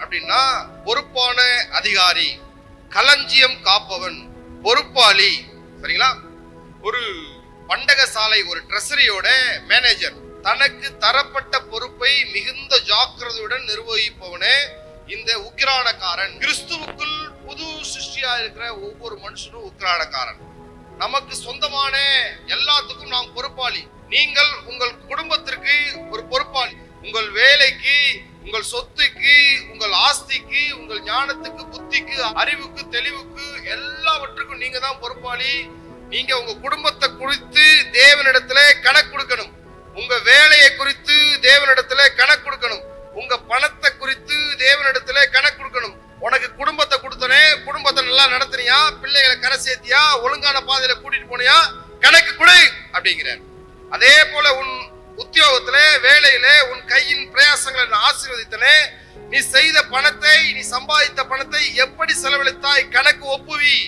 அப்படின்னா பொறுப்பான அதிகாரி, களஞ்சியம் காப்பவன், பொறுப்பாளி. சரிங்களா? ஒரு பண்டக சாலை, ஒரு ட்ரெஸரியோட மேனேஜர் தனக்கு தரப்பட்ட பொறுப்பை மிகுந்த ஜாக்கிரதையுடன் நிர்வகிப்பவனே இந்த உக்கிரானக்காரன். கிறிஸ்துவுக்குள் புது சிருஷ்டியா இருக்கிற ஒவ்வொரு மனுஷனும் உக்கிரானக்காரன். நமக்கு சொந்தமான எல்லாத்துக்கும் நாம் பொறுப்பாளி. நீங்கள் உங்கள் குடும்பத்திற்கு ஒரு பொறுப்பாளி. உங்கள் வேலைக்கு, உங்கள் சொத்துக்கு, உங்கள் ஆஸ்திக்கு, உங்கள் ஞானத்துக்கு, புத்திக்கு, அறிவுக்கு, தெளிவுக்கு, எல்லாவற்றுக்கும் நீங்க தான் பொறுப்பாளி. நீங்க உங்க குடும்பத்தை குறித்து தேவனிடத்துல கணக்கு கொடுக்கணும். உங்க வேலையை குறித்து தேவனிடத்துல கணக்கு கொடுக்கணும். உங்க பணத்தை குறித்து தேவனிடத்துல கணக்கு கொடுக்கணும். உனக்கு குடும்பத்தை கொடுத்தனே, குடும்பத்தை நல்லா நடத்தினியா, பிள்ளைகளை கரை சேர்த்தியா, ஒழுங்கான பாதையில கூட்டிட்டு போனியா, கணக்கு கொடு அப்படிங்கிறார். அதே போல உன் உத்தியோகத்துல, வேலையில உன் கையின் பிரயாசங்களை நான் ஆசீர்வதித்தனே, நீ செய்த பணத்தை, நீ சம்பாதித்த பணத்தை எப்படி செலவழித்தாய், கணக்கு ஒப்புவி.